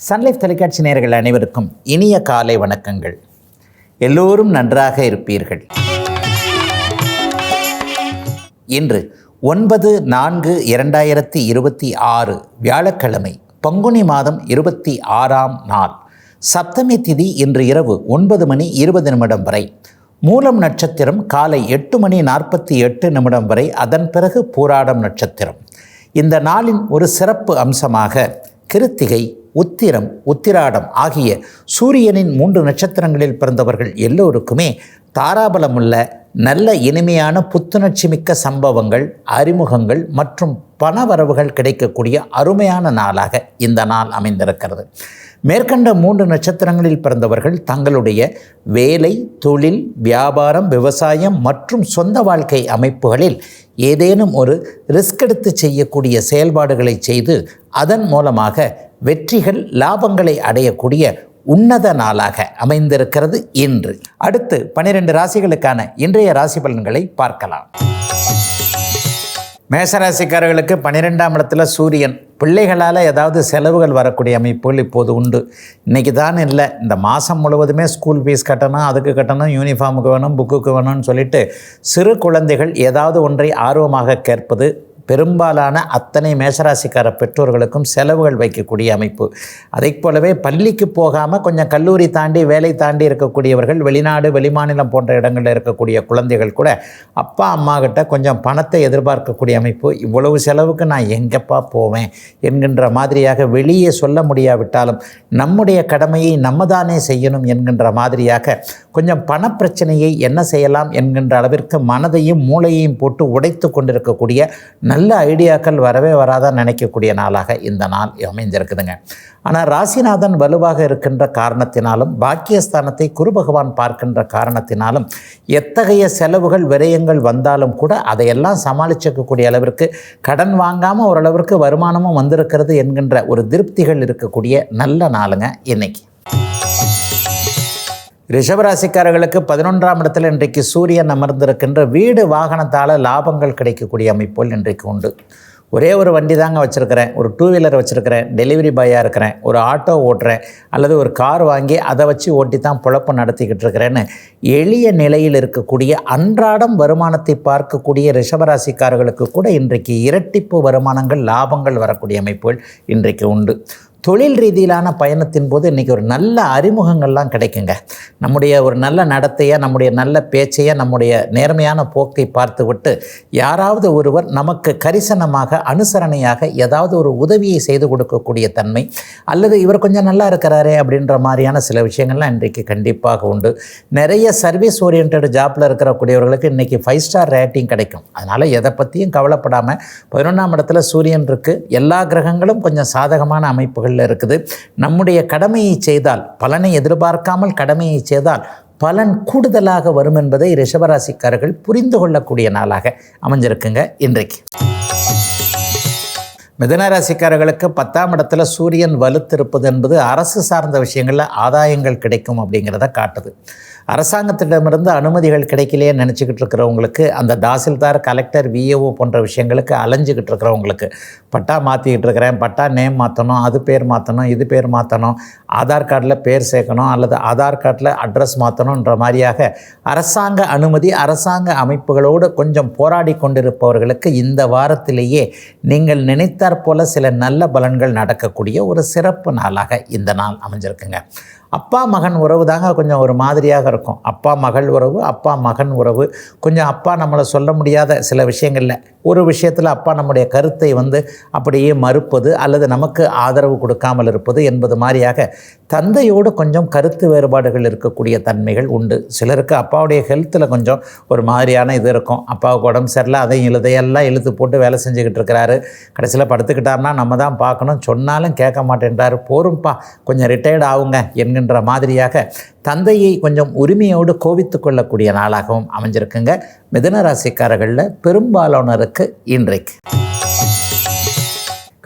Sun Life தொலைக்காட்சி நேயர்கள் அனைவருக்கும் இனிய காலை வணக்கங்கள். எல்லோரும் நன்றாக இருப்பீர்கள். இன்று 9/4/2026 வியாழக்கிழமை, பங்குனி மாதம் 26ஆம் நாள். சப்தமி திதி இன்று இரவு 9:20 வரை. மூலம் நட்சத்திரம் காலை 8:48 வரை. அதன் பிறகு பூராடம் நட்சத்திரம். இந்த நாளின் ஒரு சிறப்பு அம்சமாக கிருத்திகை, உத்திரம், உத்திராடம் ஆகிய சூரியனின் 3 நட்சத்திரங்களில் பிறந்தவர்கள் எல்லோருக்குமே தாராபலமுள்ள நல்ல இனிமையான புத்துணர்ச்சி மிக்க சம்பவங்கள், அறிமுகங்கள் மற்றும் பணவரவுகள் கிடைக்கக்கூடிய அருமையான நாளாக இந்த நாள் அமைந்திருக்கிறது. மேற்கண்ட 3 நட்சத்திரங்களில் பிறந்தவர்கள் தங்களுடைய வேலை, தொழில், வியாபாரம், விவசாயம் மற்றும் சொந்த வாழ்க்கை அமைப்புகளில் ஏதேனும் ஒரு ரிஸ்க் எடுத்து செய்யக்கூடிய செயல்பாடுகளை செய்து அதன் மூலமாக வெற்றிகள், லாபங்களை அடையக்கூடிய உன்னத நாளாக அமைந்திருக்கிறது இன்று. அடுத்து 12 ராசிகளுக்கான இன்றைய ராசி பலன்களை பார்க்கலாம். மேஷராசிக்காரர்களுக்கு 12ஆம் இடத்துல சூரியன். பிள்ளைகளால் ஏதாவது செலவுகள் வரக்கூடிய அமைப்புகள் இப்போது உண்டு. இன்றைக்கி தான் இல்லை, இந்த மாதம் முழுவதுமே ஸ்கூல் ஃபீஸ் கட்டணும், அதுக்கு கட்டணும், யூனிஃபார்முக்கு வேணும், புக்குக்கு வேணும்னு சொல்லிட்டு சிறு குழந்தைகள் ஏதாவது ஒன்றை ஆர்வமாக கேட்பது பெரும்பாலான அத்தனை மேஷராசிக்கார பெற்றோர்களுக்கும் செலவுகள் வைக்கக்கூடிய அமைப்பு. அதை போலவே பள்ளிக்கு போகாமல் கொஞ்சம் கல்லூரி தாண்டி வேலை தாண்டி இருக்கக்கூடியவர்கள், வெளிநாடு வெளிமாநிலம் போன்ற இடங்களில் இருக்கக்கூடிய குழந்தைகள் கூட அப்பா அம்மா கிட்ட கொஞ்சம் பணத்தை எதிர்பார்க்கக்கூடிய அமைப்பு. இவ்வளவு செலவுக்கு நான் எங்கப்பா போவேன் என்கின்ற மாதிரியாக வெளியே சொல்ல முடியாவிட்டாலும் நம்முடைய கடமையை நம்ம தானே செய்யணும் என்கின்ற மாதிரியாக கொஞ்சம் பணப்பிரச்சனையை என்ன செய்யலாம் என்கின்ற அளவிற்கு மனதையும் மூளையையும் போட்டு உடைத்து கொண்டிருக்கக்கூடிய நல்ல ஐடியாக்கள் வரவே வராதான் நினைக்கக்கூடிய நாளாக இந்த நாள் அமைந்திருக்குதுங்க. ஆனால் ராசிநாதன் வலுவாக இருக்கின்ற காரணத்தினாலும், பாக்கியஸ்தானத்தை குரு பகவான் பார்க்கின்ற காரணத்தினாலும் எத்தகைய செலவுகள், விரயங்கள் வந்தாலும் கூட அதையெல்லாம் சமாளிச்சிக்கக்கூடிய அளவிற்கு, கடன் வாங்காமல் ஓரளவிற்கு வருமானமும் வந்திருக்கிறது என்கின்ற ஒரு திருப்திகள் இருக்கக்கூடிய நல்ல நாளுங்க இன்னைக்கு. ரிஷபராசிக்காரர்களுக்கு 11ஆம் இடத்தில் இன்றைக்கு சூரியன் அமர்ந்திருக்கின்ற வீடு வாகனத்தால் லாபங்கள் கிடைக்கக்கூடிய அமைப்புகள் இன்றைக்கு உண்டு. ஒரே ஒரு வண்டி தாங்க வச்சுருக்கிறேன், ஒரு 2 வீலர் வச்சுருக்கிறேன், டெலிவரி பாயாக இருக்கிறேன், ஒரு ஆட்டோ ஓட்டுறேன், அல்லது ஒரு கார் வாங்கி அதை வச்சு ஓட்டி தான் பொழப்பு நடத்திக்கிட்டு இருக்கிறேன்னு எளிய நிலையில் இருக்கக்கூடிய அன்றாடம் வருமானத்தை பார்க்கக்கூடிய ரிஷபராசிக்காரர்களுக்கு கூட இன்றைக்கு இரட்டிப்பு வருமானங்கள், லாபங்கள் வரக்கூடிய அமைப்புகள் இன்றைக்கு உண்டு. தொழில் ரீதியிலான பயணத்தின் போது இன்றைக்கி ஒரு நல்ல அறிமுகங்கள்லாம் கிடைக்குங்க. நம்முடைய ஒரு நல்ல நடத்தையை, நம்முடைய நல்ல பேச்சையை, நம்முடைய நேர்மையான போக்கை பார்த்து விட்டு யாராவது ஒருவர் நமக்கு கரிசனமாக, அனுசரணையாக ஏதாவது ஒரு உதவியை செய்து கொடுக்கக்கூடிய தன்மை, அல்லது இவர் கொஞ்சம் நல்லா இருக்கிறாரே அப்படின்ற மாதிரியான சில விஷயங்கள்லாம் இன்றைக்கு கண்டிப்பாக உண்டு. நிறைய சர்வீஸ் ஓரியன்ட் ஜாப்பில் இருக்கக்கூடியவர்களுக்கு இன்றைக்கி 5 ஸ்டார் ரேட்டிங் கிடைக்கும். அதனால் எதை பற்றியும் கவலைப்படாமல் 11ஆம் இடத்துல சூரியன் இருக்குது. எல்லா கிரகங்களும் கொஞ்சம் சாதகமான அமைப்புகள் இருக்குது. நம்முடைய கடமையை செய்தால், பலனை எதிர்பார்க்காமல் கடமையை செய்தால் பலன் கூடுதலாக வரும் என்பதை ரிஷபராசிக்காரர்கள் புரிந்து கொள்ளக்கூடிய நாளாக அமைஞ்சிருக்குங்க இன்றைக்கு. மிதுனராசிக்காரர்களுக்கு 10ஆம் இடத்துல சூரியன் வலுத்திருப்பது என்பது அரசு சார்ந்த விஷயங்களில் ஆதாயங்கள் கிடைக்கும் அப்படிங்கிறத காட்டுது. அரசாங்கத்திடமிருந்து அனுமதிகள் கிடைக்கலையே நினச்சிக்கிட்டு இருக்கிறவங்களுக்கு, அந்த தாசில்தார், கலெக்டர், விஏஓ போன்ற விஷயங்களுக்கு அலைஞ்சிக்கிட்டு இருக்கிறவங்களுக்கு, பட்டா மாற்றிக்கிட்டு இருக்கிறேன், பட்டா நேம் மாற்றணும், அது பேர் மாற்றணும், இது பேர் மாற்றணும், ஆதார் கார்டில் பேர் சேர்க்கணும், அல்லது ஆதார் கார்டில் அட்ரஸ் மாற்றணுன்ற மாதிரியாக அரசாங்க அனுமதி, அரசாங்க அமைப்புகளோடு கொஞ்சம் போராடி கொண்டிருப்பவர்களுக்கு இந்த வாரத்திலேயே நீங்கள் நினைத்தாற் போல சில நல்ல பலன்கள் நடக்கக்கூடிய ஒரு சிறப்பு நாளாக இந்த நாள் அமைஞ்சிருக்குங்க. அப்பா மகன் உறவு தாங்க கொஞ்சம் ஒரு மாதிரியாக இருக்கும். அப்பா மகள் உறவு, அப்பா மகன் உறவு கொஞ்சம், அப்பா நம்மளை சொல்ல முடியாத சில விஷயங்களில் ஒரு விஷயத்தில் அப்பா நம்முடைய கருத்தை அப்படியே மறுப்பது, அல்லது நமக்கு ஆதரவு கொடுக்காமல் இருப்பது என்பது மாதிரியாக தந்தையோடு கொஞ்சம் கருத்து வேறுபாடுகள் இருக்கக்கூடிய தன்மைகள் உண்டு. சிலருக்கு அப்பாவுடைய ஹெல்த்தில் கொஞ்சம் ஒரு மாதிரியான இது இருக்கும். அப்பாவுக்கு உடம்பு சரியில்லை, இதையெல்லாம் இழுத்து போட்டு வேலை செஞ்சுக்கிட்டு இருக்கிறாரு. கடைசியில் படுத்துக்கிட்டாருன்னா நம்ம தான் பார்க்கணும், சொன்னாலும் கேட்க மாட்டேன்றாரு, போரும்ப்பா கொஞ்சம் ரிட்டையர்ட் ஆகுங்க என்கின்ற மாதிரியாக தந்தையை கொஞ்சம் உரிமையோடு கோபித்து கொள்ளக்கூடிய நாளாகவும் அமைஞ்சிருக்குங்க மிதுன ராசிக்காரர்களில் பெரும்பாலானோருக்கு இன்றைக்கு.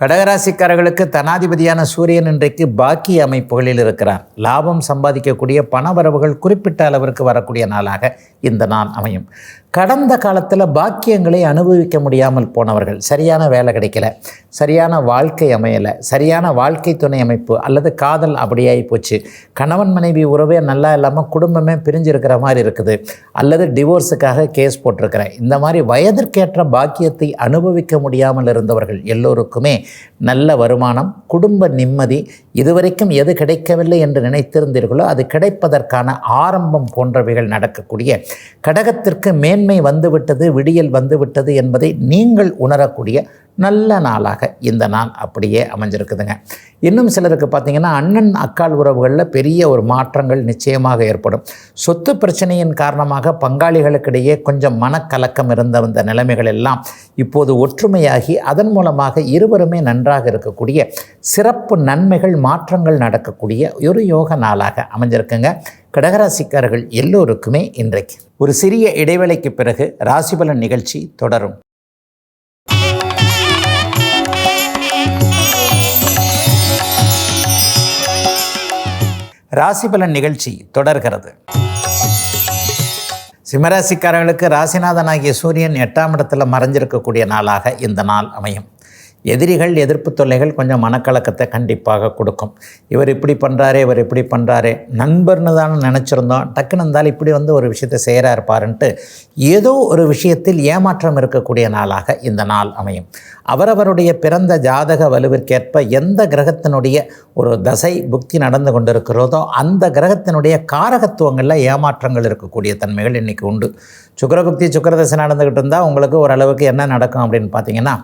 கடகராசிக்காரர்களுக்கு தனாதிபதியான சூரியன் இன்றைக்கு பாக்கிய அமைப்புகளில் இருக்கிறார். லாபம் சம்பாதிக்கக்கூடிய பணவரவுகள் குறிப்பிட்ட அளவிற்கு வரக்கூடிய நாளாக இந்த நாள் அமையும். கடந்த காலத்தில் பாக்கியங்களை அனுபவிக்க முடியாமல் போனவர்கள், சரியான வேலை கிடைக்கல, சரியான வாழ்க்கை அமையலை, சரியான வாழ்க்கை துணை அமைப்பு அல்லது காதல் அப்படியாகி போச்சு, கணவன் மனைவி உறவே நல்லா இல்லாமல் குடும்பமே பிரிஞ்சிருக்கிற மாதிரி இருக்குது, அல்லது டிவோர்ஸுக்காக கேஸ் போட்டிருக்கிறேன், இந்த மாதிரி வயதிற்கேற்ற பாக்கியத்தை அனுபவிக்க முடியாமல் இருந்தவர்கள் எல்லோருக்குமே நல்ல வருமானம், குடும்ப நிம்மதி, இதுவரைக்கும் எது கிடைக்கவில்லை என்று நினைத்திருந்தீர்களோ அது கிடைப்பதற்கான ஆரம்பம் போன்றவைகள் நடக்கக்கூடிய, கடகத்திற்கு மேன்மை வந்துவிட்டது, விடியல் வந்துவிட்டது என்பதை நீங்கள் உணரக்கூடிய நல்ல நாளாக இந்த நாள் அப்படியே அமைஞ்சிருக்குதுங்க. இன்னும் சிலருக்கு பார்த்திங்கன்னா அண்ணன் அக்கால் உறவுகளில் பெரிய ஒரு மாற்றங்கள் நிச்சயமாக ஏற்படும். சொத்து பிரச்சனையின் காரணமாக பங்காளிகளுக்கிடையே கொஞ்சம் மனக்கலக்கம் இருந்த அந்த நிலைமைகள் எல்லாம் இப்போது ஒற்றுமையாகி அதன் மூலமாக இருவருமே நன்றாக இருக்கக்கூடிய சிறப்பு நன்மைகள் மாற்றங்கள் நடக்கக்கூடிய ஒரு யோக நாளாக அமைஞ்சிருக்குங்க. கடகராசிக்காரர்கள் எல்லோருக்குமே இன்றைக்கு ஒரு சிறிய இடைவேளைக்கு பிறகு ராசிபலன் நிகழ்ச்சி தொடரும். ராசிபலன் நிகழ்ச்சி தொடர்கிறது. சிம்மராசிக்காரர்களுக்கு ராசிநாதனாகிய சூரியன் 8ஆம் இடத்துல மறைஞ்சிருக்கக்கூடிய நாளாக இந்த நாள் அமையும். எதிரிகள், எதிர்ப்பு தொல்லைகள் கொஞ்சம் மனக்கலக்கத்தை கண்டிப்பாக கொடுக்கும். இவர் இப்படி பண்ணுறாரே, இவர் இப்படி பண்ணுறாரே, நண்பர்னு தான் நினச்சிருந்தோம், டக்குன்னு இருந்தாலும் இப்படி ஒரு விஷயத்தை செய்கிறா இருப்பாருன்ட்டு ஏதோ ஒரு விஷயத்தில் ஏமாற்றம் இருக்கக்கூடிய நாளாக இந்த நாள் அமையும். அவரவருடைய பிறந்த ஜாதக வலுவிற்கேற்ப எந்த கிரகத்தினுடைய ஒரு தசை புக்தி நடந்து கொண்டிருக்கிறதோ அந்த கிரகத்தினுடைய காரகத்துவங்களில் ஏமாற்றங்கள் இருக்கக்கூடிய தன்மைகள் இன்றைக்கி உண்டு. சுக்கிரபுக்தி சுக்கிரதசை நடந்துக்கிட்டு இருந்தால் உங்களுக்கு ஓரளவுக்கு என்ன நடக்கும் அப்படின்னு பார்த்தீங்கன்னா,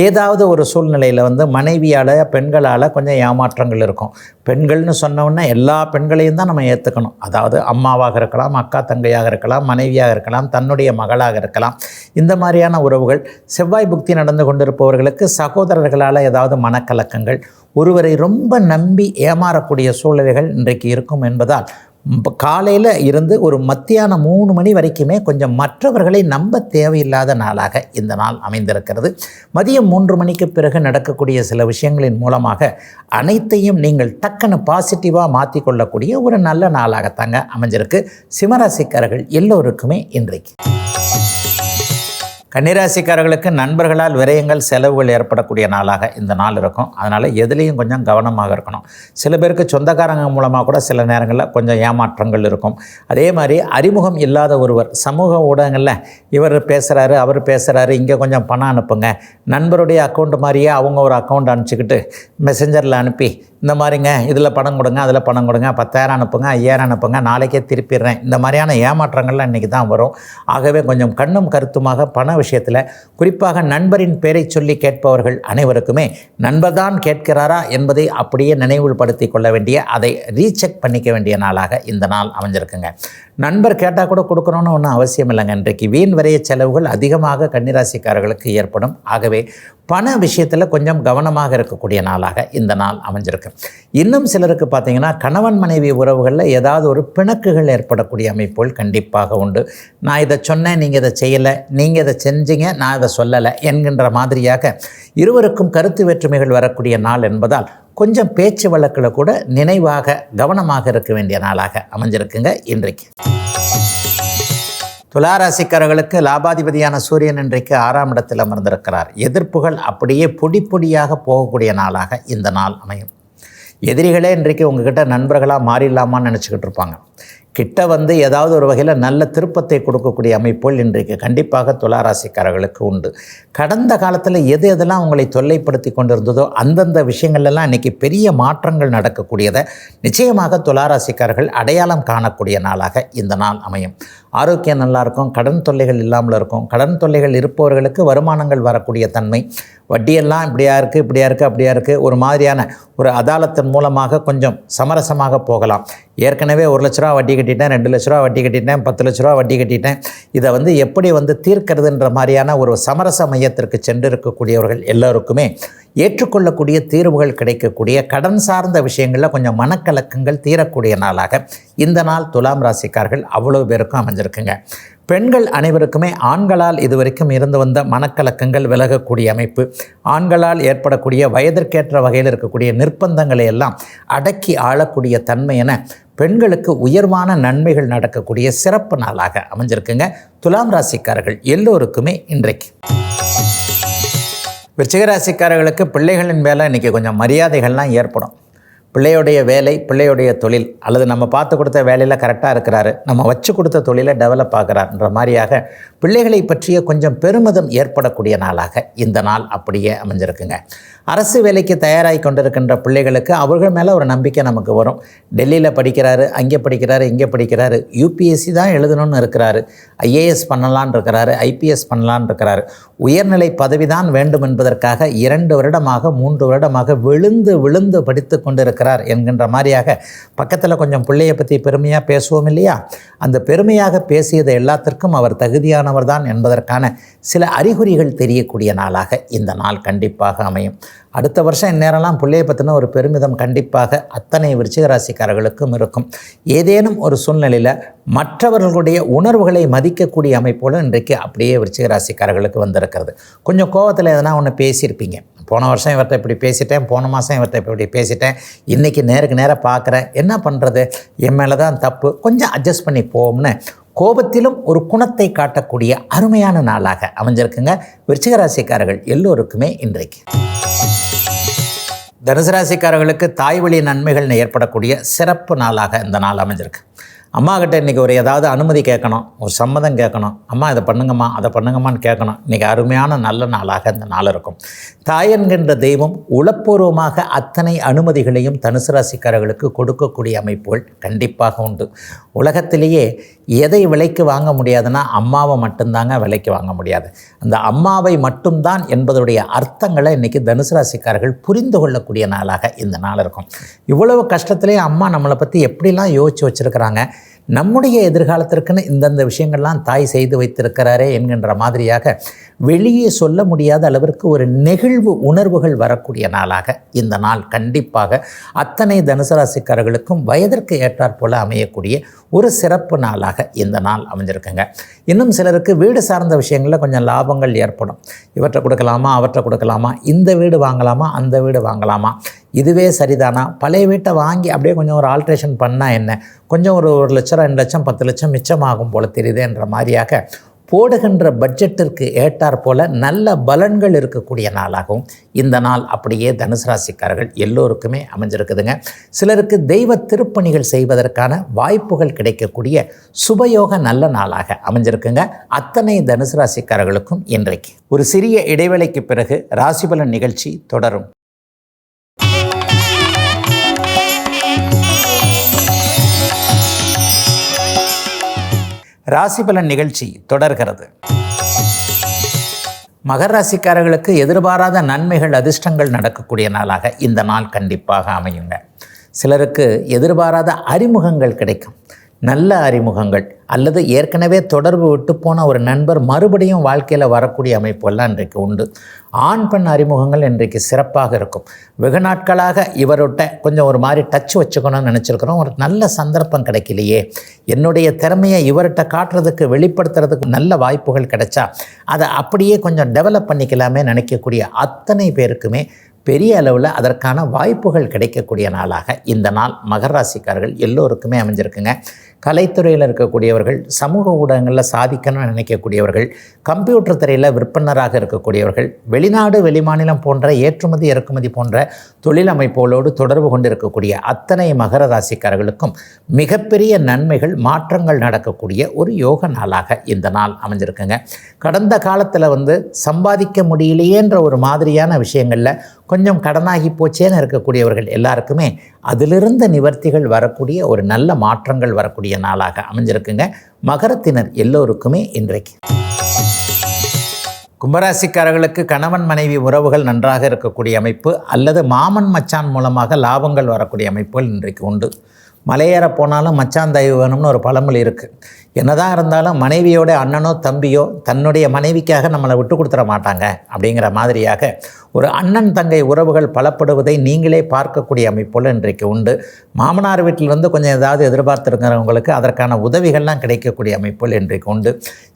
ஏதாவது ஒரு சூழ்நிலையில் மனைவியால், பெண்களால் கொஞ்சம் ஏமாற்றங்கள் இருக்கும். பெண்கள்னு சொன்னோன்னா எல்லா பெண்களையும் தான் நம்ம ஏற்றுக்கணும். அதாவது அம்மாவாக இருக்கலாம், அக்கா தங்கையாக இருக்கலாம், மனைவியாக இருக்கலாம், தன்னுடைய மகளாக இருக்கலாம். இந்த மாதிரியான உறவுகள், செவ்வாய் புக்தி நடந்து கொண்டிருப்பவர்களுக்கு சகோதரர்களால் ஏதாவது மனக்கலக்கங்கள், ஒருவரை ரொம்ப நம்பி ஏமாறக்கூடிய சூழ்நிலைகள் இன்றைக்கு இருக்கும் என்பதால் காலையில் இருந்து ஒரு மத்தியானம் 3 மணி வரைக்குமே கொஞ்சம் மற்றவர்களை நம்ப தேவையில்லாத நாளாக இந்த நாள் அமைந்திருக்கிறது. மதியம் 3 மணிக்கு பிறகு நடக்கக்கூடிய சில விஷயங்களின் மூலமாக அனைத்தையும் நீங்கள் டக்குன்னு பாசிட்டிவாக மாற்றிக்கொள்ளக்கூடிய ஒரு நல்ல நாளாகத்தாங்க அமைஞ்சிருக்கு. சிம்மராசிக்காரர்கள் எல்லோருக்குமே இன்றைக்கு. கன்னிராசிக்காரர்களுக்கு நண்பர்களால் விரயங்கள், செலவுகள் ஏற்படக்கூடிய நாளாக இந்த நாள் இருக்கும். அதனால் எதுலேயும் கொஞ்சம் கவனமாக இருக்கணும். சில பேருக்கு சொந்தக்காரங்க மூலமாக கூட சில நேரங்களில் கொஞ்சம் ஏமாற்றங்கள் இருக்கும். அதே மாதிரி அறிமுகம் இல்லாத ஒருவர் சமூக ஊடகங்களில் இவர் பேசுகிறாரு, அவர் பேசுகிறாரு, இங்கே கொஞ்சம் பணம் அனுப்புங்க, நண்பருடைய அக்கௌண்ட் மாதிரியே அவங்க ஒரு அக்கௌண்ட் அனுப்பிச்சிக்கிட்டு மெசஞ்சரில் அனுப்பி இந்த மாதிரிங்க இதில் பணம் கொடுங்க, அதில் பணம் கொடுங்க, 10,000 அனுப்புங்க, 5,000 அனுப்புங்க, நாளைக்கே திருப்பிடுறேன், இந்த மாதிரியான ஏமாற்றங்கள்லாம் இன்றைக்கி தான் வரும். ஆகவே கொஞ்சம் கண்ணும் கருத்துமாக பண விஷயத்தில், குறிப்பாக நண்பரின் பெயரை சொல்லி கேட்பவர்கள் அனைவருக்குமே நண்பர் தான் கேட்கிறாரா என்பதை அப்படியே நினைவுபடுத்தி கொள்ள வேண்டிய, அதை ரீசெக் பண்ணிக்க வேண்டிய நாளாக இந்த நாள் அமைஞ்சிருக்குங்க. நண்பர் கேட்டால் கூட கொடுக்கணும்னு ஒன்றும் அவசியம் இல்லைங்க. இன்றைக்கு வீண் விரைய செலவுகள் அதிகமாக கன்னிராசிக்காரர்களுக்கு ஏற்படும். ஆகவே பண விஷயத்தில் கொஞ்சம் கவனமாக இருக்கக்கூடிய நாளாக இந்த நாள் அமைஞ்சிருக்கு. இன்னும் சிலருக்கு பார்த்திங்கன்னா கணவன் மனைவி உறவுகளில் ஏதாவது ஒரு பிணக்குகள் ஏற்படக்கூடிய அமைப்புகள் கண்டிப்பாக உண்டு. நான் இதை சொன்னேன், நீங்கள் இதை செய்யலை, நீங்கள் இதை செஞ்சீங்க, நான் இதை சொல்லலை என்கின்ற மாதிரியாக இருவருக்கும் கருத்து வேற்றுமைகள் வரக்கூடிய நாள் என்பதால் கொஞ்சம் பேச்சு வழக்கில் கூட நினைவாக கவனமாக இருக்க வேண்டிய நாளாக அமைஞ்சிருக்குங்க இன்றைக்கு. துளாராசிக்காரர்களுக்கு லாபாதிபதியான சூரியன் இன்றைக்கு 6ஆம் இடத்தில் அமர்ந்திருக்கிறார். எதிர்ப்புகள் அப்படியே பொடி பொடியாக போகக்கூடிய நாளாக இந்த நாள் அமையும். எதிரிகளே இன்றைக்கு உங்ககிட்ட நண்பர்களாக மாறிடலாமான்னு நினச்சிக்கிட்டு இருப்பாங்க. கிட்ட ஏதாவது ஒரு வகையில் நல்ல திருப்பத்தை கொடுக்கக்கூடிய அமைப்புகள் இன்றைக்கு கண்டிப்பாக துளாராசிக்காரர்களுக்கு உண்டு. கடந்த காலத்தில் எது எதெல்லாம் உங்களை தொல்லைப்படுத்தி கொண்டிருந்ததோ அந்தந்த விஷயங்கள்லாம் இன்றைக்கி பெரிய மாற்றங்கள் நடக்கக்கூடியதை நிச்சயமாக துளாராசிக்காரர்கள் அடையாளம் காணக்கூடிய நாளாக இந்த நாள் அமையும். ஆரோக்கியம் நல்லாயிருக்கும், கடன் தொல்லைகள் இல்லாமல் இருக்கும். கடன் தொல்லைகள் இருப்பவர்களுக்கு வருமானங்கள் வரக்கூடிய தன்மை, வட்டியெல்லாம் இப்படியா இருக்குது, இப்படியா இருக்குது, அப்படியா இருக்குது, ஒரு மாதிரியான ஒரு அதாலத்தின் மூலமாக கொஞ்சம் சமரசமாக போகலாம். ஏற்கனவே 1 லட்ச ரூபா வட்டி கட்டிட்டேன், 2 லட்ச ரூபா வட்டி கட்டிட்டேன், 10 லட்ச ரூபா வட்டி கட்டிட்டேன், இதை எப்படி தீர்க்கிறதுன்ற மாதிரியான ஒரு சமரச மையத்திற்கு சென்று இருக்கக்கூடியவர்கள் எல்லோருக்குமே ஏற்றுக்கொள்ளக்கூடிய தீர்வுகள் கிடைக்கக்கூடிய, கடன் சார்ந்த விஷயங்களில் கொஞ்சம் மனக்கலக்கங்கள் தீரக்கூடிய நாளாக இந்த நாள் துலாம் ராசிக்காரர்கள் அவ்வளோ பேருக்கும் அமைஞ்சிருக்குங்க. பெண்கள் அனைவருக்குமே ஆண்களால் இதுவரைக்கும் இருந்து வந்த மனக்கலக்கங்கள் விலகக்கூடிய அமைப்பு, ஆண்களால் ஏற்படக்கூடிய வயதிற்கேற்ற வகையில் இருக்கக்கூடிய நிர்பந்தங்களை எல்லாம் அடக்கி ஆளக்கூடிய தன்மை என பெண்களுக்கு உயர்வான நன்மைகள் நடக்கக்கூடிய சிறப்பு நாளாக அமைஞ்சிருக்குங்க. துலாம் ராசிக்காரர்கள் எல்லோருக்குமே இன்றைக்கு. விருச்சிக ராசிக்காரர்களுக்கு பிள்ளைகளின் மேலே இன்றைக்கி கொஞ்சம் மரியாதைகள்லாம் ஏற்படும். பிள்ளையுடைய வேலை, பிள்ளையுடைய தொழில், அல்லது நம்ம பார்த்து கொடுத்த வேலையில் கரெக்டாக இருக்கிறாரு, நம்ம வச்சு கொடுத்த தொழிலை டெவலப் ஆகிறார்ன்ற மாதிரியாக பிள்ளைகளை பற்றிய கொஞ்சம் பெருமிதம் ஏற்படக்கூடிய நாளாக இந்த நாள் அப்படியே அமைஞ்சிருக்குங்க. அரசு வேலைக்கு தயாராகி கொண்டிருக்கின்ற பிள்ளைகளுக்கு அவர்கள் மேலே ஒரு நம்பிக்கை நமக்கு வரும். டெல்லியில் படிக்கிறாரு, அங்கே படிக்கிறாரு, இங்கே படிக்கிறாரு, யூபிஎஸ்சி தான் எழுதணும்னு இருக்கிறாரு, ஐஏஎஸ் பண்ணலான் இருக்கிறாரு, ஐபிஎஸ் பண்ணலான் இருக்கிறாரு, உயர்நிலை பதவி தான் வேண்டும் என்பதற்காக 2 வருடமாக 3 வருடமாக விழுந்து விழுந்து படித்து கொண்டிருக்கிறார் என்கின்ற மாதிரியாக பக்கத்தில் கொஞ்சம் பிள்ளையை பற்றி பெருமையாக பேசுவோம் இல்லையா? அந்த பெருமையாக பேசியது எல்லாத்திற்கும் அவர் தகுதியானவர் தான் என்பதற்கான சில அறிகுறிகள் தெரியக்கூடிய நாளாக இந்த நாள் கண்டிப்பாக அமையும். அடுத்த வருஷம் இந்நேரம்லாம் பிள்ளையை பற்றின ஒரு பெருமிதம் கண்டிப்பாக அத்தனை விருச்சிக ராசிக்காரர்களுக்கும் இருக்கும். ஏதேனும் ஒரு சூழ்நிலையில் மற்றவர்களுடைய உணர்வுகளை மதிக்கக்கூடிய அமைப்போடு இன்றைக்கு அப்படியே விருச்சிக ராசிக்காரர்களுக்கு வந்திருக்கிறது. கொஞ்சம் கோபத்தில் எதனா ஒன்று பேசியிருப்பீங்க. போன வருஷம் இவர்கிட்ட இப்படி பேசிட்டேன், போன மாதம் இவர்கிட்ட இப்படி பேசிட்டேன், இன்றைக்கி நேருக்கு நேராக பார்க்குறேன், என்ன பண்ணுறது, என் மேலே தான் தப்பு, கொஞ்சம் அட்ஜஸ்ட் பண்ணி போவோம்னு கோபத்திலும் ஒரு குணத்தை காட்டக்கூடிய அருமையான நாளாக அமைஞ்சிருக்குங்க விருச்சிக ராசிக்காரர்கள் எல்லோருக்குமே இன்றைக்கு. தனுசு ராசிக்காரர்களுக்கு தாய்வழி நன்மைகள் ஏற்படக்கூடிய சிறப்பு நாளாக இந்த நாள் அமைஞ்சிருக்கு. அம்மா கிட்ட இன்றைக்கி ஒரு ஏதாவது அனுமதி கேட்கணும், ஒரு சம்மதம் கேட்கணும், அம்மா இதை பண்ணுங்கம்மா அதை பண்ணுங்கம்மான்னு கேட்கணும். இன்றைக்கி அருமையான நல்ல நாளாக இந்த நாள் இருக்கும். தாய் என்கின்ற தெய்வம் உளப்பூர்வமாக அத்தனை அனுமதிகளையும் தனுசு ராசிக்காரர்களுக்கு கொடுக்கக்கூடிய அமைப்புகள் கண்டிப்பாக உண்டு. உலகத்திலேயே எதை விலைக்கு வாங்க முடியாதுன்னா அம்மாவை மட்டும்தாங்க விலைக்கு வாங்க முடியாது. அந்த அம்மாவை மட்டும்தான் என்பதனுடைய அர்த்தங்களை இன்றைக்கி தனுசு ராசிக்காரர்கள் புரிந்து கொள்ளக்கூடிய நாளாக இந்த நாள் இருக்கும். இவ்வளவு கஷ்டத்துலேயே அம்மா நம்மளை பற்றி எப்படிலாம் யோசித்து வச்சுருக்கிறாங்க, நம்முடைய எதிர்காலத்திற்குன்னு இந்தந்த விஷயங்கள்லாம் தாய் செய்து வைத்திருக்கிறாரே என்கின்ற மாதிரியாக வெளியே சொல்ல முடியாத அளவிற்கு ஒரு நெகிழ்வு உணர்வுகள் வரக்கூடிய நாளாக இந்த நாள் கண்டிப்பாக அத்தனை தனுசு ராசிக்காரர்களுக்கும் வயதிற்கு ஏற்றாற் போல அமையக்கூடிய ஒரு சிறப்பு நாளாக இந்த நாள் அமைஞ்சிருக்குங்க. இன்னும் சிலருக்கு வீடு சார்ந்த விஷயங்களில் கொஞ்சம் லாபங்கள் ஏற்படும். இவற்றை கொடுக்கலாமா, அவற்றை கொடுக்கலாமா, இந்த வீடு வாங்கலாமா, அந்த வீடு வாங்கலாமா, இதுவே சரிதானா, பழைய வீட்டை வாங்கி அப்படியே கொஞ்சம் ஒரு ஆல்ட்ரேஷன் பண்ணால் என்ன, கொஞ்சம் ஒரு 1 லட்சம் 2 லட்சம் 10 லட்சம் மிச்சமாகும் போல தெரியுதுன்ற மாதிரியாக போடுகின்ற பட்ஜெட்டிற்கு ஏற்றாற் போல நல்ல பலன்கள் இருக்கக்கூடிய நாளாகவும் இந்த நாள் அப்படியே தனுசு ராசிக்காரர்கள் எல்லோருக்குமே அமைஞ்சிருக்குதுங்க. சிலருக்கு தெய்வ திருப்பணிகள் செய்வதற்கான வாய்ப்புகள் கிடைக்கக்கூடிய சுபயோக நல்ல நாளாக அமைஞ்சிருக்குங்க அத்தனை தனுசு ராசிக்காரர்களுக்கும் இன்றைக்கு. ஒரு சிறிய இடைவேளைக்கு பிறகு ராசிபலன் நிகழ்ச்சி தொடரும். ராசிபலன் நிகழ்ச்சி தொடர்கிறது. மகர ராசிக்காரர்களுக்கு எதிர்பாராத நன்மைகள் அதிர்ஷ்டங்கள் நடக்கக்கூடிய நாளாக இந்த நாள் கண்டிப்பாக அமையுங்க. சிலருக்கு எதிர்பாராத அறிமுகங்கள் கிடைக்கும். நல்ல அறிமுகங்கள் அல்லது ஏற்கனவே தொடர்பு விட்டு போன ஒரு நண்பர் மறுபடியும் வாழ்க்கையில் வரக்கூடிய அமைப்புகள்லாம் இன்றைக்கு உண்டு. ஆண் பெண் அறிமுகங்கள் இன்றைக்கு சிறப்பாக இருக்கும். வெகு நாட்களாக இவர்கிட்ட கொஞ்சம் ஒரு மாதிரி டச் வச்சுக்கணும்னு நினச்சிருக்கிறோம், ஒரு நல்ல சந்தர்ப்பம் கிடைக்கலையே, என்னுடைய திறமையை இவர்கிட்ட காட்டுறதுக்கு வெளிப்படுத்துறதுக்கு நல்ல வாய்ப்புகள் கிடைச்சா அதை அப்படியே கொஞ்சம் டெவலப் பண்ணிக்கலாமே நினைக்கக்கூடிய அத்தனை பேருக்குமே பெரிய அளவில் அதற்கான வாய்ப்புகள் கிடைக்கக்கூடிய நாளாக இந்த நாள் மகர ராசிக்காரர்கள் எல்லோருக்குமே அமைஞ்சிருக்குங்க. கலைத்துறையில் இருக்கக்கூடியவர்கள், சமூக ஊடகங்களில் சாதிக்கணும்னு நினைக்கக்கூடியவர்கள், கம்ப்யூட்டர் துறையில் விற்பனராக இருக்கக்கூடியவர்கள், வெளிநாடு வெளிமாநிலம் போன்ற ஏற்றுமதி இறக்குமதி போன்ற தொழில் அமைப்புகளோடு தொடர்பு கொண்டு இருக்கக்கூடிய அத்தனை மகர ராசிக்காரர்களுக்கும் மிகப்பெரிய நன்மைகள் மாற்றங்கள் நடக்கக்கூடிய ஒரு யோக நாளாக இந்த நாள் அமைஞ்சிருக்குங்க. கடந்த காலத்தில் சம்பாதிக்க முடியலையேன்ற ஒரு மாதிரியான விஷயங்களில் கொஞ்சம் கடனாகி போச்சேன்னு இருக்கக்கூடியவர்கள் எல்லாருக்குமே அதிலிருந்து நிவர்த்திகள் வரக்கூடிய ஒரு நல்ல மாற்றங்கள் வரக்கூடிய நாளாக அமைஞ்சிருக்குங்க மகரத்தினர் எல்லோருக்குமே இன்றைக்கு. கும்பராசிக்காரர்களுக்கு கணவன் மனைவி உறவுகள் நன்றாக இருக்கக்கூடிய அமைப்பு அல்லது மாமன் மச்சான் மூலமாக லாபங்கள் வரக்கூடிய அமைப்புகள் இன்றைக்கு உண்டு. மலையேற போனாலும் மச்சான் தயவு வேணும்னு ஒரு பழமொழி இருக்குது. என்னதான் இருந்தாலும் மனைவியோட அண்ணனோ தம்பியோ தன்னுடைய மனைவிக்காக நம்மளை விட்டு கொடுத்துட மாட்டாங்க. அப்படிங்கிற மாதிரியாக ஒரு அண்ணன் தங்கை உறவுகள் பலப்படுவதை நீங்களே பார்க்கக்கூடிய அமைப்போல் இன்றைக்கு உண்டு. மாமனார் வீட்டிலிருந்து கொஞ்சம் ஏதாவது எதிர்பார்த்துருக்கிறவங்களுக்கு அதற்கான உதவிகள்லாம் கிடைக்கக்கூடிய அமைப்போல் இன்றைக்கு உண்டு.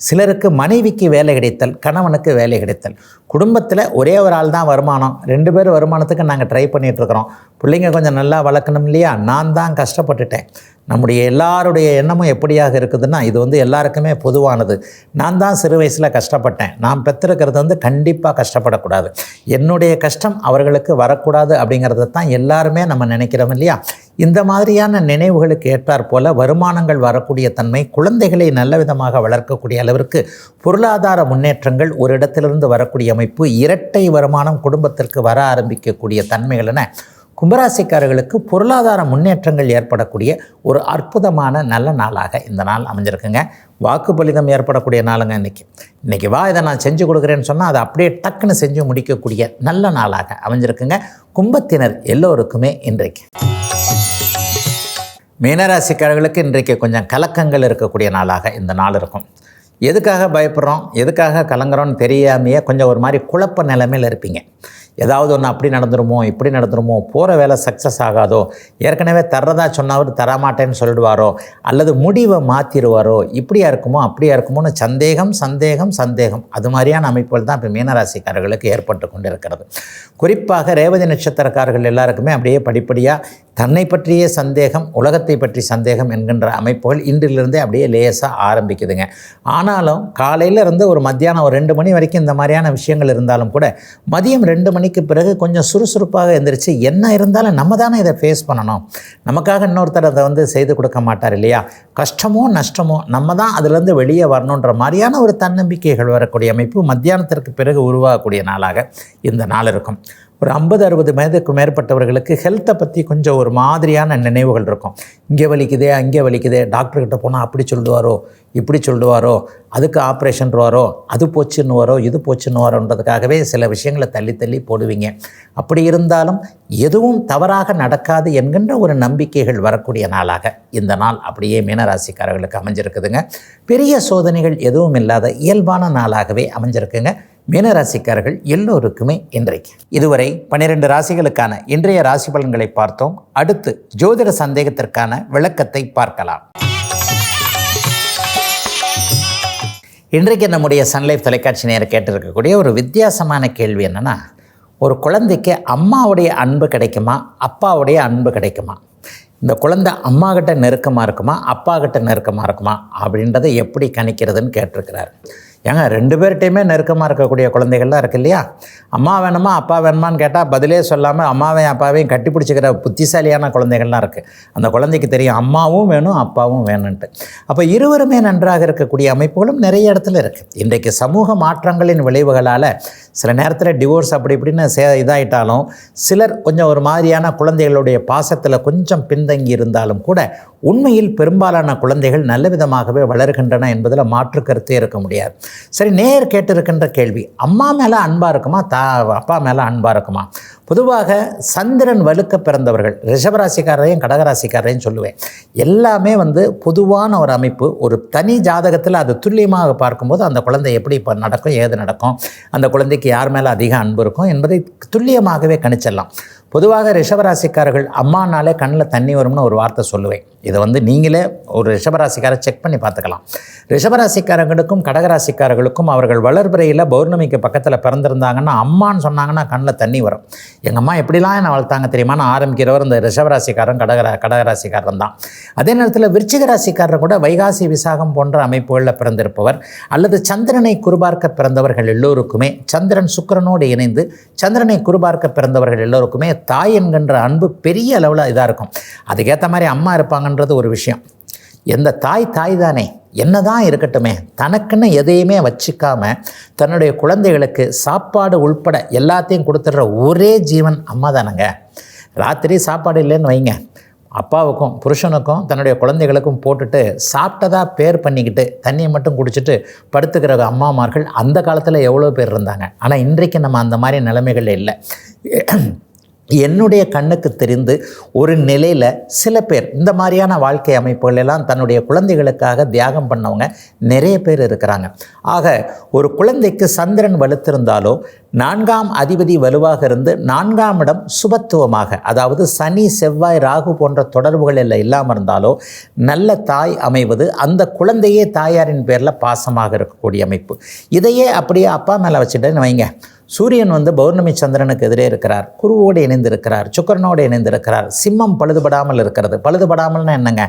சிலருக்கு மனைவிக்கு வேலை கிடைத்தல், கணவனுக்கு வேலை கிடைத்தல், குடும்பத்தில் ஒரே ஒரு ஆள் தான் வருமானம், 2 பேர் வருமானத்துக்கு நாங்கள் ட்ரை பண்ணிகிட்ருக்குறோம், பிள்ளைங்க கொஞ்சம் நல்லா வளர்க்கணும் இல்லையா, நான் தான் கஷ்டப்பட்டுட்டேன், நம்முடைய எல்லாருடைய எண்ணமும் எப்படியாக இருக்குதுன்னா, இது வந்து எல்லாருக்குமே பொதுவானது. நான் தான் சிறு வயசில் கஷ்டப்பட்டேன், நான் பெற்றிருக்கிறது கண்டிப்பாக கஷ்டப்படக்கூடாது, என்னுடைய கஷ்டம் அவர்களுக்கு வரக்கூடாது அப்படிங்கிறத தான் எல்லாருமே நம்ம நினைக்கிறோம் இல்லையா? இந்த மாதிரியான நினைவுகளுக்கு ஏற்றாற் போல வருமானங்கள் வரக்கூடிய தன்மை, குழந்தைகளை நல்ல விதமாக வளர்க்கக்கூடிய அளவிற்கு பொருளாதார முன்னேற்றங்கள், ஒரு இடத்திலிருந்து வரக்கூடிய அமைப்பு, இரட்டை வருமானம் குடும்பத்திற்கு வர ஆரம்பிக்கக்கூடிய தன்மைகள் என கும்பராசிக்காரர்களுக்கு பொருளாதார முன்னேற்றங்கள் ஏற்படக்கூடிய ஒரு அற்புதமான நல்ல நாளாக இந்த நாள் அமைஞ்சிருக்குங்க. வாக்கு பலிதம் ஏற்படக்கூடிய நாளுங்க இன்றைக்கி வா இதை நான் செஞ்சு கொடுக்குறேன்னு சொன்னால் அதை அப்படியே டக்குன்னு செஞ்சு முடிக்கக்கூடிய நல்ல நாளாக அமைஞ்சிருக்குங்க கும்பத்தினர் எல்லோருக்குமே இன்றைக்கு. மீனராசிக்காரர்களுக்கு இன்றைக்கு கொஞ்சம் கலக்கங்கள் இருக்கக்கூடிய நாளாக இந்த நாள் இருக்கும். எதுக்காக பயப்படுறோம், எதுக்காக கலங்குறோன்னு தெரியாமையே கொஞ்சம் ஒரு மாதிரி குழப்ப நிலைமையில் இருப்பீங்க. ஏதாவது ஒன்று அப்படி நடந்துருமோ, இப்படி நடந்துருமோ, போகிற வேலை சக்ஸஸ் ஆகாதோ, ஏற்கனவே தர்றதா சொன்னவர் தரமாட்டேன்னு சொல்லிடுவாரோ, அல்லது முடிவை மாற்றிடுவாரோ, இப்படியா இருக்குமோ அப்படியா இருக்குமோன்னு சந்தேகம் அது மாதிரியான அமைப்புகள் தான் இப்போ மீனராசிக்காரர்களுக்கு ஏற்பட்டு கொண்டு இருக்கிறது. குறிப்பாக ரேவதி நட்சத்திரக்காரர்கள் எல்லாருக்குமே அப்படியே படிப்படியாக தன்னை பற்றிய சந்தேகம், உலகத்தை பற்றி சந்தேகம் என்கின்ற அமைப்புகள் இன்றிலிருந்தே அப்படியே லேசாக ஆரம்பிக்குதுங்க. ஆனாலும் காலையில் இருந்து ஒரு மத்தியானம் ஒரு 2 மணி வரைக்கும் இந்த மாதிரியான விஷயங்கள் இருந்தாலும் கூட மதியம் 2 மணிக்கு பிறகு கொஞ்சம் சுறுசுறுப்பாக எழுந்திரிச்சு என்ன இருந்தாலும் நம்ம தானே இதை ஃபேஸ் பண்ணணும், நமக்காக இன்னொருத்தர் அதை செய்து கொடுக்க மாட்டார் இல்லையா? கஷ்டமோ நஷ்டமோ நம்ம தான் அதிலிருந்து வெளியே வரணுன்ற மாதிரியான ஒரு தன்னம்பிக்கைகள் வரக்கூடிய அமைப்பு மத்தியானத்திற்கு பிறகு உருவாகக்கூடிய நாளாக இந்த நாள் இருக்கும். ஒரு 50-60 வயதுக்கு மேற்பட்டவர்களுக்கு ஹெல்த்தை பற்றி கொஞ்சம் ஒரு மாதிரியான நினைவுகள் இருக்கும். இங்கே வலிக்குதே, அங்கே வலிக்குதே, டாக்டர்கிட்ட போனால் அப்படி சொல்லுவாரோ, இப்படி சொல்லுவாரோ, அதுக்கு ஆப்ரேஷன்வாரோ, அது போச்சுன்னுவாரோ, இது போச்சுன்னுவாரோன்றதுக்காகவே சில விஷயங்களை தள்ளி போடுவீங்க. அப்படி இருந்தாலும் எதுவும் தவறாக நடக்காது என்கின்ற ஒரு நம்பிக்கைகள் வரக்கூடிய நாளாக இந்த நாள் அப்படியே மீனராசிக்காரர்களுக்கு அமைஞ்சிருக்குதுங்க. பெரிய சோதனைகள் எதுவும் இல்லாத இயல்பான நாளாகவே அமைஞ்சிருக்குங்க மீனராசிக்காரர்கள் எல்லோருக்குமே இன்றைக்கு. இதுவரை 12 ராசிகளுக்கான இன்றைய ராசி பலன்களை பார்த்தோம். அடுத்து ஜோதிட சந்தேகத்திற்கான விளக்கத்தை பார்க்கலாம். இன்றைக்கு நம்முடைய சன்லைஃப் தொலைக்காட்சி நேரம் கேட்டிருக்கக்கூடிய ஒரு வித்தியாசமான கேள்வி என்னென்னா, ஒரு குழந்தைக்கு அம்மாவுடைய அன்பு கிடைக்குமா, அப்பாவுடைய அன்பு கிடைக்குமா? இந்த குழந்தை அம்மா கிட்ட நெருக்கமாக இருக்குமா, அப்பா கிட்ட நெருக்கமாக இருக்குமா அப்படின்றத எப்படி கணிக்கிறதுன்னு கேட்டிருக்கிறார். ஏங்க 2 பேர்கிட்டையுமே நெருக்கமாக இருக்கக்கூடிய குழந்தைகள்லாம் இருக்குது இல்லையா? அம்மா வேணுமா அப்பா வேணுமான்னு கேட்டால் பதிலே சொல்லாமல் அம்மாவையும் அப்பாவையும் கட்டி பிடிச்சிக்கிற புத்திசாலியான குழந்தைகள்லாம் இருக்குது. அந்த குழந்தைக்கு தெரியும் அம்மாவும் வேணும் அப்பாவும் வேணும்ன்ட்டு. அப்போ இருவருமே நன்றாக இருக்கக்கூடிய அமைப்புகளும் நிறைய இடத்துல இருக்குது. இன்றைக்கு சமூக மாற்றங்களின் விளைவுகளால் சில நேரத்தில் டிவோர்ஸ் அப்படி இப்படின்னு இதாயிட்டாலும் சிலர் கொஞ்சம் ஒரு மாதிரியான குழந்தைகளுடைய பாசத்தில் கொஞ்சம் பின்தங்கி இருந்தாலும் கூட உண்மையில் பெரும்பாலான குழந்தைகள் நல்ல விதமாகவே வளர்கின்றன என்பதில் மாற்று கருத்தே இருக்க முடியாது. சரி, நேர் கேட்டிருக்கின்ற கேள்வி, அம்மா மேலே அன்பாக இருக்குமா, அப்பா மேலே அன்பாக இருக்குமா? பொதுவாக சந்திரன் வலுக்க பிறந்தவர்கள், ரிஷபராசிக்காரரையும் கடகராசிக்காரரையும் சொல்லுவேன், எல்லாமே பொதுவான ஒரு அமைப்பு. ஒரு தனி ஜாதகத்தில் அது துல்லியமாக பார்க்கும்போது அந்த குழந்தை எப்படி இப்போ நடக்கும், ஏது நடக்கும், அந்த குழந்தைக்கு யார் மேலே அதிக அன்பு இருக்கும் என்பதை துல்லியமாகவே கணிச்சிடலாம். பொதுவாக ரிஷபராசிக்காரர்கள் அம்மானாலே கண்ணில் தண்ணி வரும்னு ஒரு வார்த்தை சொல்லுவேன். இதை நீங்களே ஒரு ரிஷபராசிக்காரை செக் பண்ணி பார்த்துக்கலாம். ரிஷபராசிக்காரர்களுக்கும் கடகராசிக்காரர்களுக்கும் அவர்கள் வளர்பிறையில் பௌர்ணமிக்கு பக்கத்தில் பிறந்திருந்தாங்கன்னா அம்மான்னு சொன்னாங்கன்னா கண்ணில் தண்ணி வரும். எங்கள் அம்மா எப்படிலாம் என்னை வளர்த்தாங்க தெரியுமான்னு ஆரம்பிக்கிறவர் இந்த ரிஷபராசிக்காரன் கடகராசிக்காரன் தான். அதே நேரத்தில் விருச்சிக ராசிக்காரர் கூட வைகாசி விசாகம் போன்ற அமைப்புகளில் பிறந்திருப்பவர் அல்லது சந்திரனை குருபார்க்க பிறந்தவர்கள் எல்லோருக்குமே, சந்திரன் சுக்கிரனோடு இணைந்து சந்திரனை குருபார்க்க பிறந்தவர்கள் எல்லோருக்குமே தாய் என்கின்ற அன்பு பெரிய அளவில் இதாக இருக்கும். அதுக்கேற்ற மாதிரி அம்மா இருப்பாங்கன்றது ஒரு விஷயம். எந்த தாய் தானே, என்னதான் இருக்கட்டுமே, தனக்குன்னு எதையுமே வச்சுக்காம தன்னுடைய குழந்தைகளுக்கு சாப்பாடு உள்பட எல்லாத்தையும் கொடுத்துடுற ஒரே ஜீவன் அம்மா தானங்க. ராத்திரி சாப்பாடு இல்லைன்னு வைங்க, அப்பாவுக்கும் புருஷனுக்கும் தன்னுடைய குழந்தைகளுக்கும் போட்டுட்டு சாப்பிட்டதா பேர் பண்ணிக்கிட்டு தண்ணியை மட்டும் குடிச்சிட்டு படுத்துக்கிற அம்மாமார்கள் அந்த காலத்தில் எவ்வளோ பேர் இருந்தாங்க. ஆனால் இன்றைக்கு நம்ம அந்த மாதிரி நிலைமைகள் இல்லை. என்னுடைய கண்ணுக்கு தெரிந்து ஒரு நிலையில் சில பேர் இந்த மாதிரியான வாழ்க்கை அமைப்புகள் எல்லாம் தன்னுடைய குழந்தைகளுக்காக தியாகம் பண்ணவங்க நிறைய பேர் இருக்கிறாங்க. ஆக ஒரு குழந்தைக்கு சந்திரன் வலுத்திருந்தாலோ 4ஆம் அதிபதி வலுவாக இருந்து 4ஆம் இடம் சுபத்துவமாக, அதாவது சனி செவ்வாய் ராகு போன்ற தொடர்புகள் எல்லாம் இல்லாமல் இருந்தாலோ நல்ல தாய் அமைவது, அந்த குழந்தையே தாயாரின் பேரில் பாசமாக இருக்கக்கூடிய அமைப்பு. இதையே அப்படியே அப்பா மேலே வச்சுட்டேன்னு வைங்க, சூரியன் வந்து பௌர்ணமி சந்திரனுக்கு எதிரே இருக்கிறார், குருவோடு இணைந்திருக்கிறார், சுக்கிரனோடு இணைந்திருக்கிறார். சிம்மம் பழுதுபடாமல் இருக்கிறது. பழுதுபடாமல்னா என்னங்க?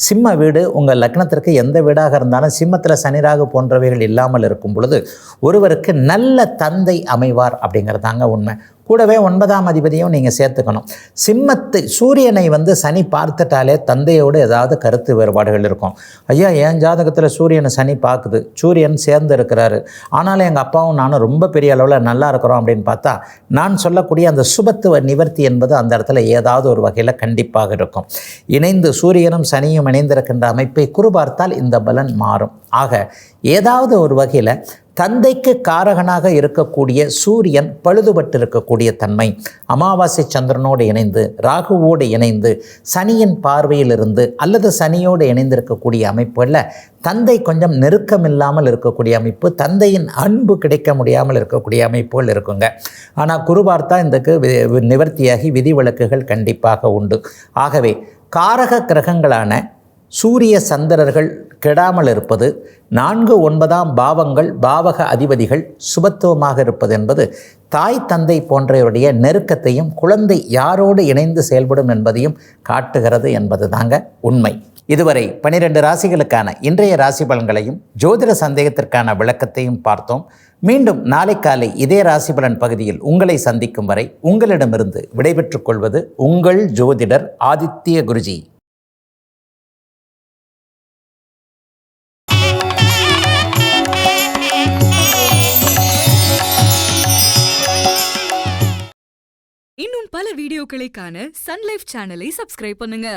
சிம்ம வீடு உங்கள் லக்னத்திற்கு எந்த வீடாக இருந்தாலும் சிம்மத்தில் சனிராகு போன்றவைகள் இல்லாமல் இருக்கும் பொழுது ஒருவருக்கு நல்ல தந்தை அமைவார் அப்படிங்கிறதாங்க உண்மை. கூடவே 9ஆம் அதிபதியும் நீங்கள் சேர்த்துக்கணும். சூரியனை வந்து சனி பார்த்துட்டாலே தந்தையோடு ஏதாவது கருத்து வேறுபாடுகள் இருக்கும். ஐயா, என் ஜாதகத்தில் சூரியனை சனி பார்க்குது, சூரியன் சேர்ந்து இருக்கிறாரு, ஆனாலும் எங்கள் அப்பாவும் நானும் ரொம்ப பெரிய அளவில் நல்லா இருக்கிறோம் அப்படின்னு பார்த்தா நான் சொல்லக்கூடிய அந்த சுபத்துவ நிவர்த்தி என்பது அந்த இடத்துல ஏதாவது ஒரு வகையில் கண்டிப்பாக இருக்கும். சூரியனும் சனியும் இணைந்திருக்கின்ற அமைப்பை குரு பார்த்தால் இந்த பலன் மாறும். ஆக ஏதாவது ஒரு வகையில் தந்தைக்கு காரகனாக இருக்கக்கூடிய சூரியன் பழுதுபட்டு இருக்கக்கூடிய தன்மை, அமாவாசை சந்திரனோடு இணைந்து ராகுவோடு இணைந்து சனியின் பார்வையிலிருந்து அல்லது சனியோடு இணைந்திருக்கக்கூடிய அமைப்புகளில் தந்தை கொஞ்சம் நெருக்கமில்லாமல் இருக்கக்கூடிய அமைப்பு, தந்தையின் அன்பு கிடைக்க முடியாமல் இருக்கக்கூடிய அமைப்புகள் இருக்குங்க. ஆனால் குரு பார்த்தா இதுக்கு நிவர்த்தியாகி விதிவிலக்குகள் கண்டிப்பாக உண்டு. ஆகவே காரக கிரகங்களான சூரிய சந்திரர்கள் கெடாமல் இருப்பது, 4, 9ஆம் பாவங்கள் பாவக அதிபதிகள் சுபத்துவமாக இருப்பது என்பது தாய் தந்தை போன்றவருடைய நெருக்கத்தையும் குழந்தை யாரோடு இணைந்து செயல்படும் என்பதையும் காட்டுகிறது என்பது தாங்க உண்மை. இதுவரை 12 ராசிகளுக்கான இன்றைய ராசி பலன்களையும் ஜோதிட சந்தேகத்திற்கான விளக்கத்தையும் பார்த்தோம். மீண்டும் நாளை காலை இதே ராசி பலன் பகுதியில் உங்களை சந்திக்கும் வரை உங்களிடமிருந்து விடைபெற்றுக் கொள்வது உங்கள் ஜோதிடர் ஆதித்ய குருஜி. இன்னும் பல வீடியோக்களை காண சன் லைஃப் சேனலை சப்ஸ்கிரைப் பண்ணுங்க.